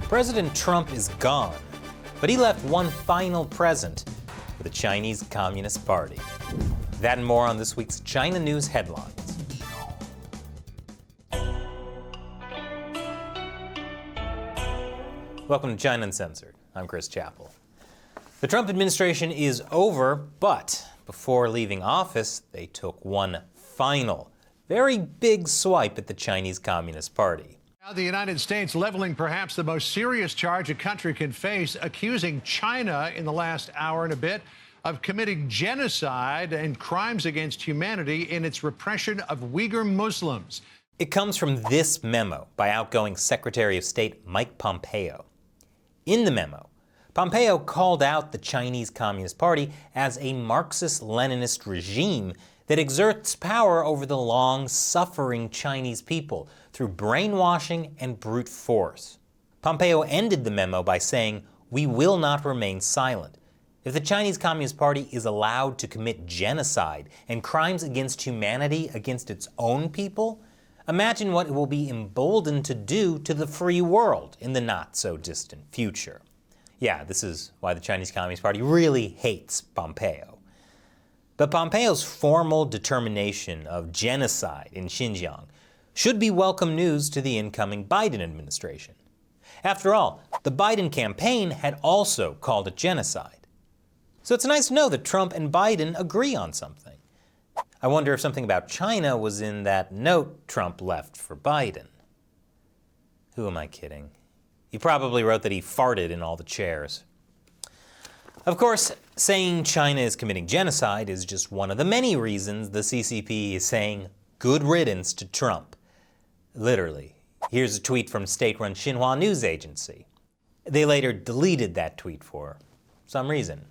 President Trump is gone, but he left one final present for the Chinese Communist Party. That and more on this week's China News Headlines. Welcome to China Uncensored. I'm Chris Chappell. The Trump administration is over, but before leaving office, they took one final, very big swipe at the Chinese Communist Party. Now the United States leveling perhaps the most serious charge a country can face, accusing China in the last hour and a bit of committing genocide and crimes against humanity in its repression of Uyghur Muslims. It comes from this memo by outgoing Secretary of State Mike Pompeo. In the memo, Pompeo called out the Chinese Communist Party as a Marxist-Leninist regime that exerts power over the long-suffering Chinese people through brainwashing and brute force. Pompeo ended the memo by saying, "We will not remain silent. If the Chinese Communist Party is allowed to commit genocide and crimes against humanity against its own people, imagine what it will be emboldened to do to the free world in the not-so-distant future." Yeah, this is why the Chinese Communist Party really hates Pompeo. But Pompeo's formal determination of genocide in Xinjiang should be welcome news to the incoming Biden administration. After all, the Biden campaign had also called it genocide. So it's nice to know that Trump and Biden agree on something. I wonder if something about China was in that note Trump left for Biden. Who am I kidding? He probably wrote that he farted in all the chairs. Of course, saying China is committing genocide is just one of the many reasons the CCP is saying good riddance to Trump. Literally. Here's a tweet from state-run Xinhua news agency. They later deleted that tweet for some reason.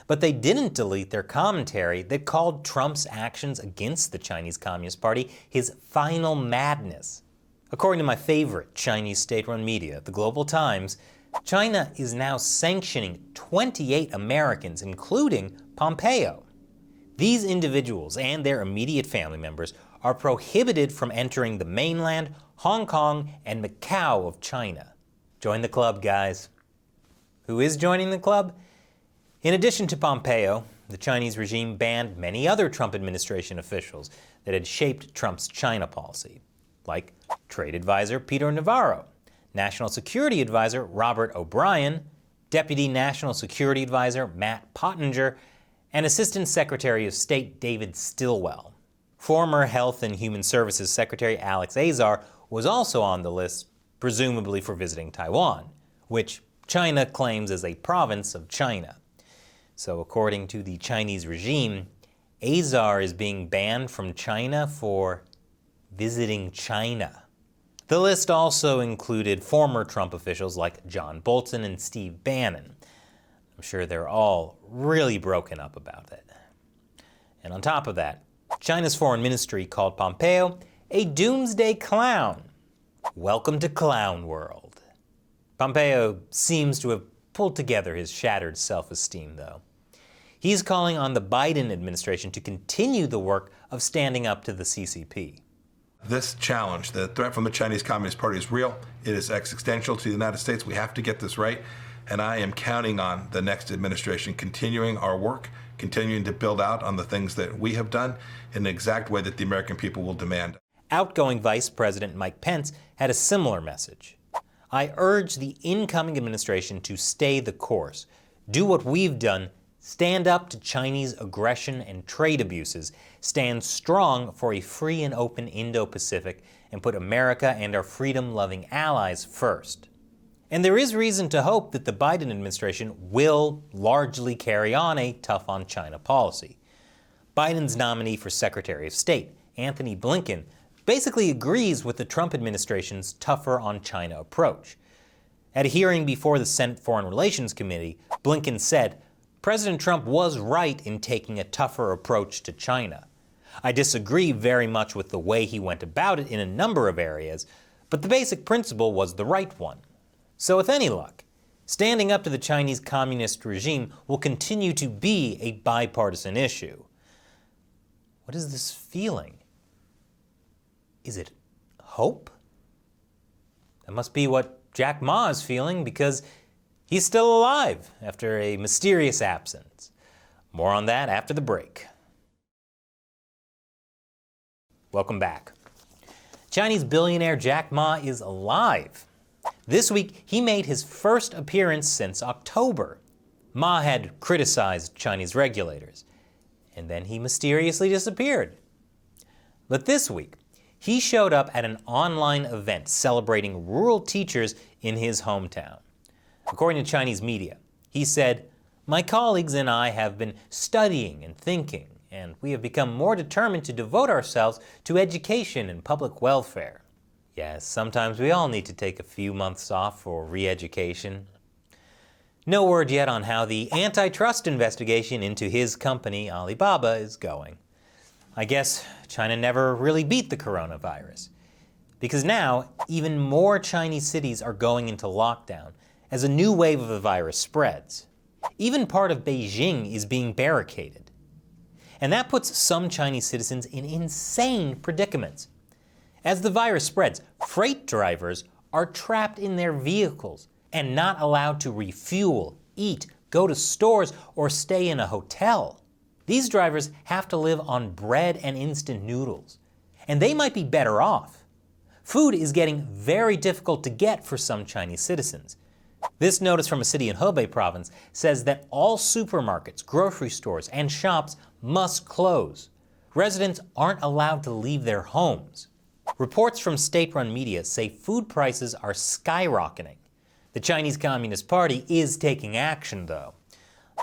But they didn't delete their commentary that called Trump's actions against the Chinese Communist Party his final madness. According to my favorite Chinese state-run media, the Global Times, China is now sanctioning 28 Americans, including Pompeo. These individuals and their immediate family members are prohibited from entering the mainland, Hong Kong, and Macau of China. Join the club, guys. Who is joining the club? In addition to Pompeo, the Chinese regime banned many other Trump administration officials that had shaped Trump's China policy, like Trade Advisor Peter Navarro, National Security Advisor Robert O'Brien, Deputy National Security Advisor Matt Pottinger, and Assistant Secretary of State David Stilwell. Former Health and Human Services Secretary Alex Azar was also on the list, presumably for visiting Taiwan, which China claims as a province of China. So according to the Chinese regime, Azar is being banned from China for visiting China. The list also included former Trump officials like John Bolton and Steve Bannon. I'm sure they're all really broken up about it. And on top of that, China's foreign ministry called Pompeo a doomsday clown. Welcome to Clown World. Pompeo seems to have pulled together his shattered self-esteem, though. He's calling on the Biden administration to continue the work of standing up to the CCP. This challenge, the threat from the Chinese Communist Party is real. It is existential to the United States. We have to get this right. And I am counting on the next administration continuing our work, continuing to build out on the things that we have done in the exact way that the American people will demand. Outgoing Vice President Mike Pence had a similar message. I urge the incoming administration to stay the course, do what we've done, stand up to Chinese aggression and trade abuses, stand strong for a free and open Indo-Pacific, and put America and our freedom-loving allies first. And there is reason to hope that the Biden administration will largely carry on a tough-on-China policy. Biden's nominee for Secretary of State, Anthony Blinken, basically agrees with the Trump administration's tougher-on-China approach. At a hearing before the Senate Foreign Relations Committee, Blinken said, "President Trump was right in taking a tougher approach to China. I disagree very much with the way he went about it in a number of areas, but the basic principle was the right one." So with any luck, standing up to the Chinese communist regime will continue to be a bipartisan issue. What is this feeling? Is it hope? That must be what Jack Ma is feeling because he's still alive after a mysterious absence. More on that after the break. Welcome back. Chinese billionaire Jack Ma is alive. This week, he made his first appearance since October. Ma had criticized Chinese regulators, and then he mysteriously disappeared. But this week, he showed up at an online event celebrating rural teachers in his hometown. According to Chinese media, he said, "My colleagues and I have been studying and thinking, and we have become more determined to devote ourselves to education and public welfare." Yes, sometimes we all need to take a few months off for re-education. No word yet on how the antitrust investigation into his company, Alibaba, is going. I guess China never really beat the coronavirus, because now even more Chinese cities are going into lockdown as a new wave of the virus spreads. Even part of Beijing is being barricaded. And that puts some Chinese citizens in insane predicaments. As the virus spreads, freight drivers are trapped in their vehicles and not allowed to refuel, eat, go to stores, or stay in a hotel. These drivers have to live on bread and instant noodles, and they might be better off. Food is getting very difficult to get for some Chinese citizens. This notice from a city in Hebei province says that all supermarkets, grocery stores, and shops must close. Residents aren't allowed to leave their homes. Reports from state-run media say food prices are skyrocketing. The Chinese Communist Party is taking action, though,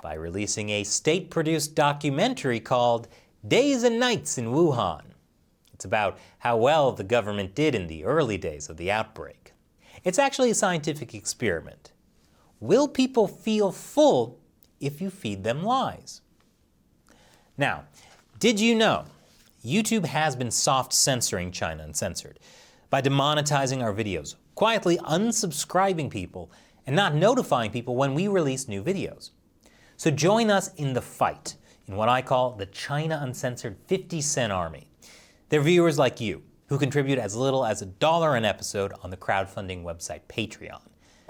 by releasing a state-produced documentary called Days and Nights in Wuhan. It's about how well the government did in the early days of the outbreak. It's actually a scientific experiment. Will people feel full if you feed them lies? Now, did you know YouTube has been soft censoring China Uncensored by demonetizing our videos, quietly unsubscribing people, and not notifying people when we release new videos? So join us in the fight in what I call the China Uncensored 50-cent army. They're viewers like you who contribute as little as $1 an episode on the crowdfunding website Patreon.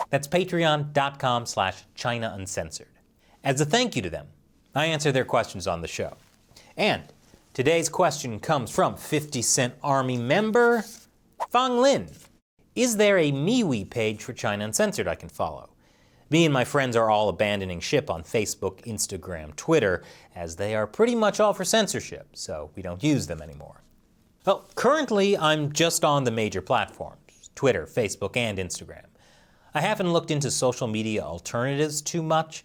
That's patreon.com/China Uncensored. As a thank you to them, I answer their questions on the show. And today's question comes from 50-cent army member Fang Lin. Is there a MeWe page for China Uncensored I can follow? Me and my friends are all abandoning ship on Facebook, Instagram, Twitter, as they are pretty much all for censorship, so we don't use them anymore. Well, currently I'm just on the major platforms, Twitter, Facebook, and Instagram. I haven't looked into social media alternatives too much.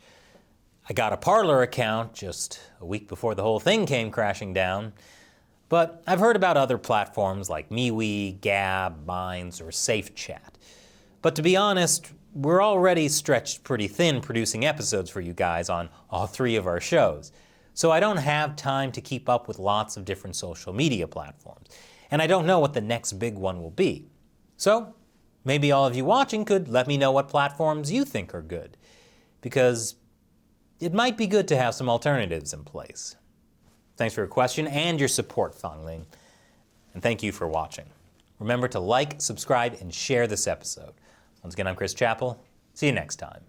I got a Parler account just a week before the whole thing came crashing down, but I've heard about other platforms like MeWe, Gab, Minds, or SafeChat. But to be honest, we're already stretched pretty thin producing episodes for you guys on all 3 of our shows, so I don't have time to keep up with lots of different social media platforms, and I don't know what the next big one will be. So maybe all of you watching could let me know what platforms you think are good, because it might be good to have some alternatives in place. Thanks for your question and your support, Fang Ling, and thank you for watching. Remember to like, subscribe, and share this episode. Once again, I'm Chris Chappell. See you next time.